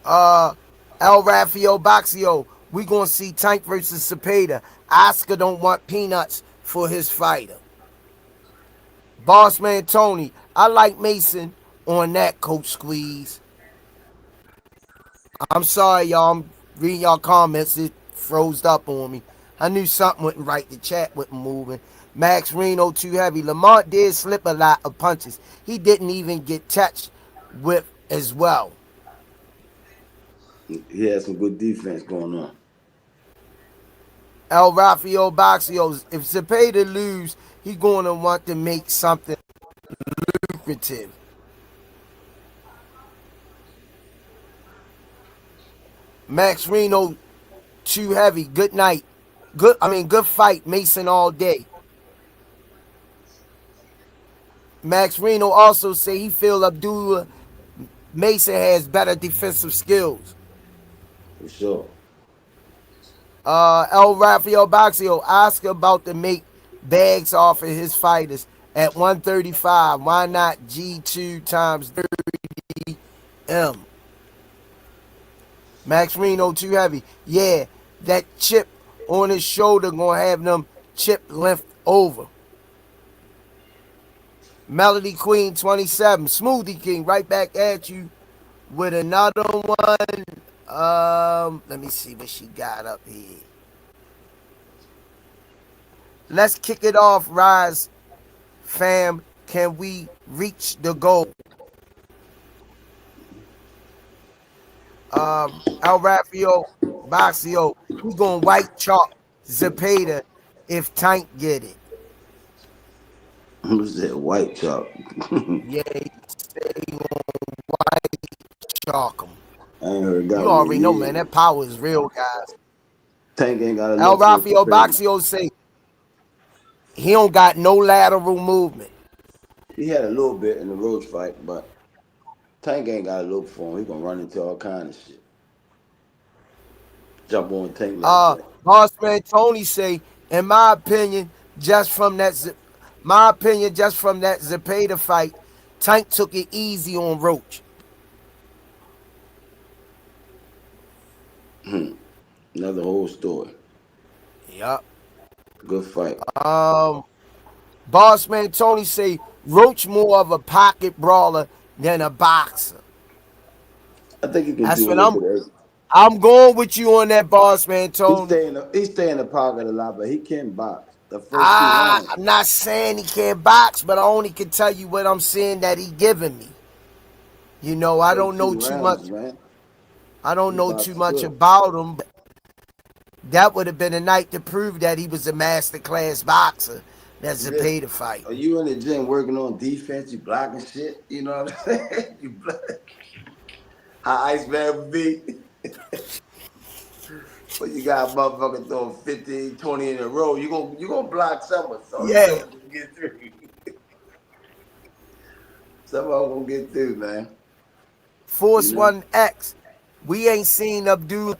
Uh, El Rafael Boxio. We gonna see Tank versus Zepeda. Oscar don't want peanuts for his fighter. Bossman Tony. I like Mason on that, Coach Squeeze. I'm sorry, y'all. I'm reading y'all comments. It froze up on me. I knew something wasn't right. The chat wasn't moving. Max Reno too heavy. Lamont did slip a lot of punches. He didn't even get touched with as well. He had some good defense going on. El Rafael Boxios. If Zepeda lose, he going to want to make something lucrative. Max Reno too heavy. Good night. Good fight. Mason all day. Max Reno also say he feel Abdullah Mason has better defensive skills. For sure. El Rafael Boxio Oscar about to make bags off of his fighters at 135. Why not G2 times 30M? Max Reno too heavy. Yeah, that chip on his shoulder gonna have them chip length over. Melody Queen 27. Smoothie King right back at you with another one. Let me see what she got up here. Let's kick it off, Rise fam. Can we reach the goal? El Rafael Boxio, he gonna white chalk Zepeda if Tank get it. Who's that white chalk? Yeah, he say he gonna white chalk him. I ain't heard that You one in already know, man. years. That power is real, guys. Tank ain't got to El look for Rafael Zepeda. Boxio say he don't got no lateral movement. He had a little bit in the Roach fight, but Tank ain't got to look for him. He gonna run into all kind of shit. Jump on Tank like that. Bossman Tony say, in my opinion, just from that, just from that Zepeda fight, Tank took it easy on Roach. Another whole story. Yup. Good fight. Bossman Tony say Roach more of a pocket brawler than a boxer. I think he can That's do a what little bit of everything. I'm going with you on that, Bossman He Tony. stay in the pocket a lot, but he can box. The first two rounds. I'm not saying he can't box, but I only can tell you what I'm saying that he giving me. I First don't know two too rounds, much. man. I don't He know too boxed much good. about him. But that would have been a night to prove that he was a master class boxer. That Listen, Zepeda fight. are you in the gym working on defense? You blocking shit? You know what I'm saying? You block. How Iceman would be? But you got a motherfucker throwing 15, 20 in a row. You gonna block someone. So Yeah, someone gonna get through. Someone gonna get through, man. You Force know? One X. We ain't seen Abdullah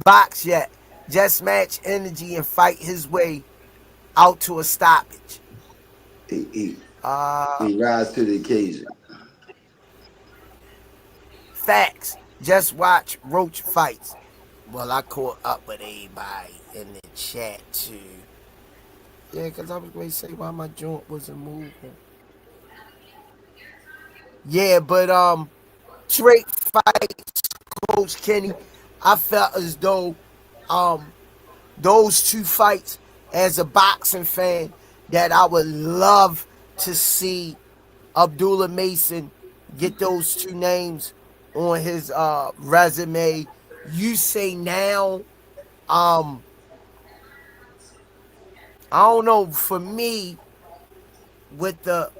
box yet. Just match energy and fight his way out to a stoppage. He he Uh, he rise to the occasion. Facts. Just watch Roach fights. Well, I caught up with everybody in the chat too. Yeah, because I was going to say why my joint wasn't moving. Yeah, but Drake fights Coach Kenny. I felt as though um those two fights, as a boxing fan, that I would love to see Abdullah Mason get those two names on his resume. You say now, um, I don't know. For me, with the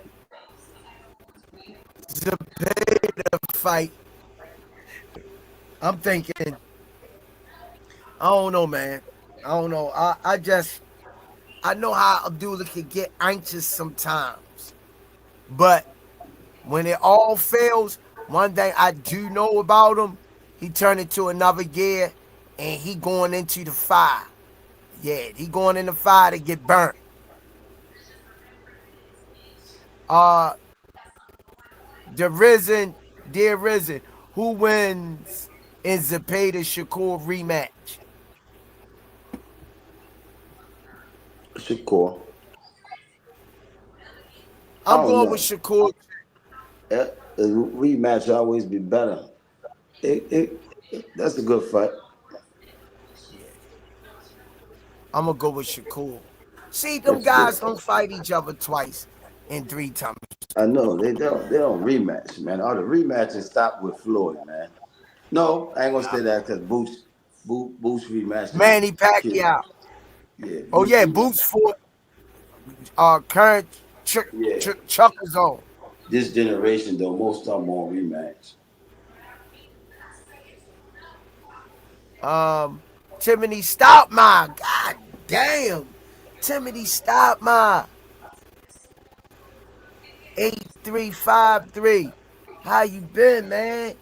Zepeda fight, I'm thinking, I don't know, man. I don't know. I know how Abdullah could get anxious sometimes, but when it all fails, one thing I do know about him, he turned into another gear, and he going into the fire. Yeah, he going in the fire to get burnt. Uh, the Risen, dear Risen, who wins in Zepeda Shakur rematch? Shakur. I I'm don't going with know. Shakur. A rematch will always be better. That's a good fight. Yeah, I'm gonna go with Shakur. See, them That's a good guys fight. don't fight each other twice in 3 times. I know they don't rematch, man. All the rematches stop with Floyd, man. No, I ain't gonna say that because Boots rematched against Manny Kid. Pacquiao. Yeah, Oh Boots yeah, rematched. Boots for current Yeah, Chucker Zone. this generation though, most of them won't rematch. Timothy Stoutmire. God damn. Timothy Stoutmire. 8353. How you been, man?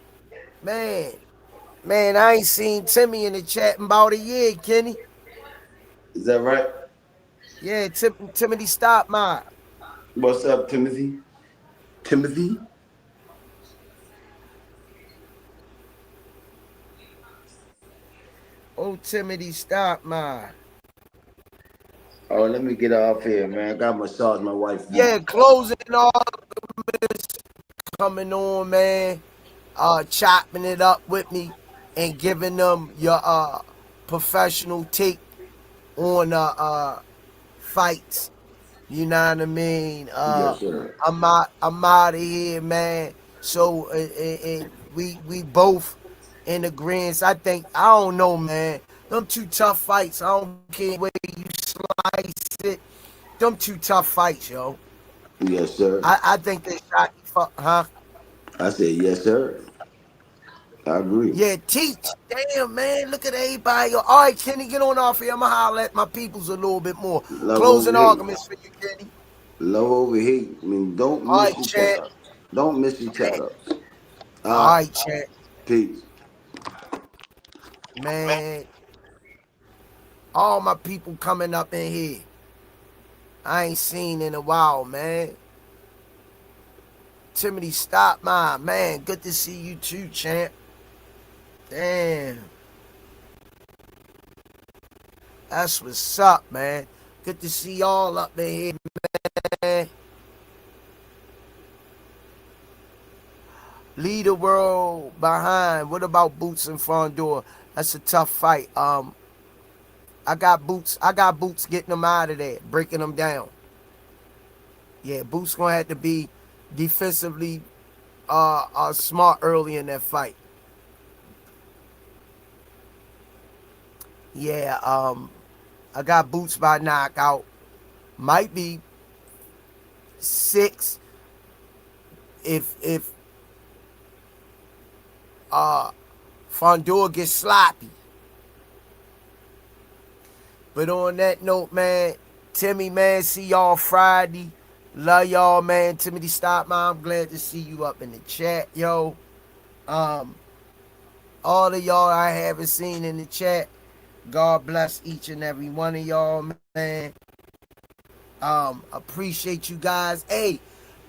Man. Man, I ain't seen Timmy in the chat in about a year, Kenny. Is that right? Yeah, Timothy Stoutmire. What's up, Timothy? Timothy? Oh, Timothy Stoutmire. Oh, let me get off here, man. I got to massage my wife's feet. Yeah, closing arguments coming on, man. Chopping it up with me and giving them your professional take on fights. You know what I mean? Yes, sir. I'm out of here, man. So we both in agreement. I think I don't know, man. Them two tough fights. I don't care where you slice it. Them two tough fights, yo. Yes, sir. I think they shot you for, huh? I said yes, sir. I agree. Yeah, teach. Damn, man. Look at everybody. All right, Kenny, get on off here. I'm going to holler at my peoples a little bit more. Love over Closing hate. arguments for you, Kenny. Love over hate. I mean, don't All miss right, your chat champ. ups. Don't miss your chat ups. All All right. right, champ. Peace. Man, all my people coming up in here. I ain't seen in a while, man. Timothy, stop my man. Good to see you too, champ. Damn. That's what's up, man. Good to see y'all up in here, man. Lead the world behind. What about Boots and Fondor? That's a tough fight. I got Boots getting them out of there, breaking them down. Yeah, Boots gonna have to be defensively smart early in that fight. Yeah, I got Boots by knockout. Might be 6 if uh Fondor gets sloppy. But on that note, man, Timmy, man, see y'all Friday. Love y'all, man. Timothy Stockman, I'm glad to see you up in the chat, yo. Um, all of y'all I haven't seen in the chat, God bless each and every one of y'all, man. Appreciate you guys. Hey,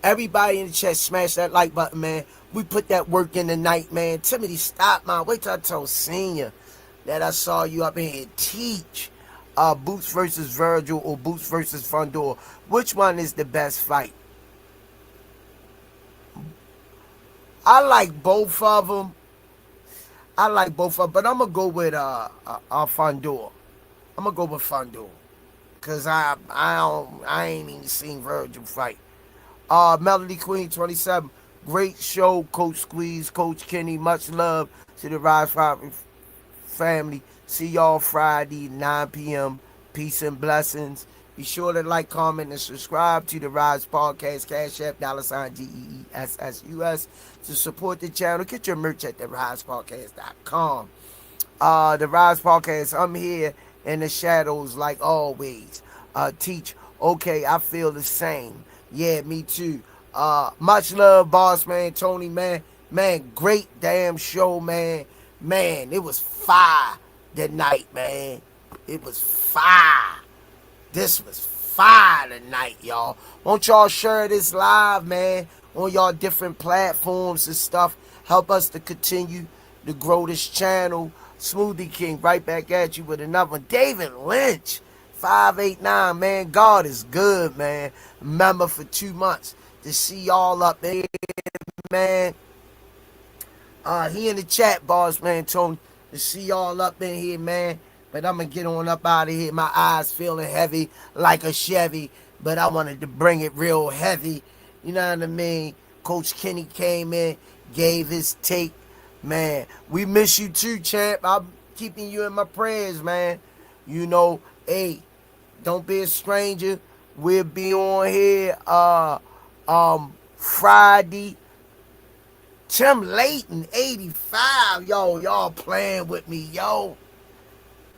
everybody in the chat, smash that like button, man. We put that work in the night, man. Timothy Stockman, wait till I told Senior that I saw you up in here teach. Boots versus Virgil or Boots versus Fondor. Which one is the best fight? I like both of them. But I'm gonna go with Fondor. I'm gonna go with Fondor. Cause I ain't even seen Virgil fight. Melody Queen 27. Great show, Coach Squeeze, Coach Kenny. Much love to the Rise family. See y'all Friday, 9 p.m. Peace and blessings. Be sure to like, comment, and subscribe to the Rise Podcast, Cash App, $GEESSUS to support the channel. Get your merch at therisepodcast.com. The Rise Podcast, I'm here in the shadows like always. Teach, okay, I feel the same. Yeah, me too. Much love, boss man, Tony, man. Man, great damn show, man. Man, it was fire that night, man. It was fire. This was fire tonight, y'all. Won't y'all share this live, man, on y'all different platforms and stuff. Help us to continue to grow this channel. Smoothie King, right back at you with another one. David Lynch, 589, man. God is good, man. Remember, for 2 months to see y'all up there, man. He in the chat, boss man, Tony, to see y'all up in here, man. But I'm going to get on up out of here. My eyes feeling heavy like a Chevy, but I wanted to bring it real heavy. You know what I mean? Coach Kenny came in, gave his take. Man, we miss you too, champ. I'm keeping you in my prayers, man. You know, hey, don't be a stranger. We'll be on here Friday. Tim Layton, 85. Y'all playing with me, yo.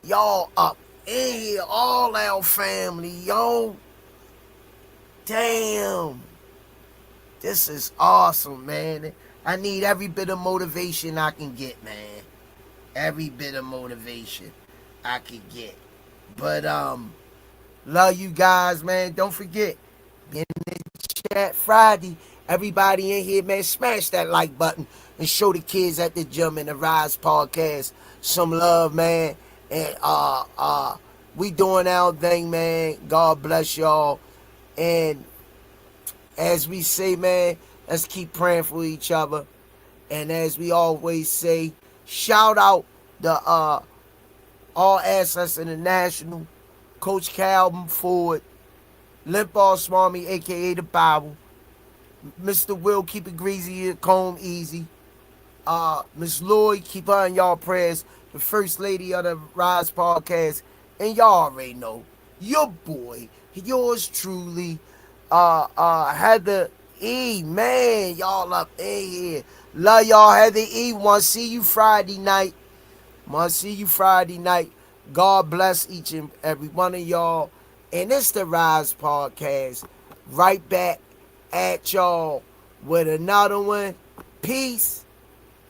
Y'all up in here, all our family, yo. Damn. This is awesome, man. I need every bit of motivation I can get, man. Every bit of motivation I can get. But, love you guys, man. Don't forget, in the chat Friday, everybody in here, man, smash that like button and show the kids at the gym in the Rise Podcast some love, man. And we doing our thing, man. God bless y'all. And as we say, man, let's keep praying for each other. And as we always say, shout out the All Access International, Coach Calvin Ford, Limp Ball Smarmy, a.k.a. The Bible, Mr. Will, keep it greasy, comb easy. Miss Lloyd, keep her in y'all prayers. The First Lady of the Rise Podcast. And y'all already know, your boy, yours truly, Heather E. Man, y'all up in here. Love y'all, Heather E. Want to see you Friday night. God bless each and every one of y'all. And it's the Rise Podcast. Right back at y'all with another one. Peace.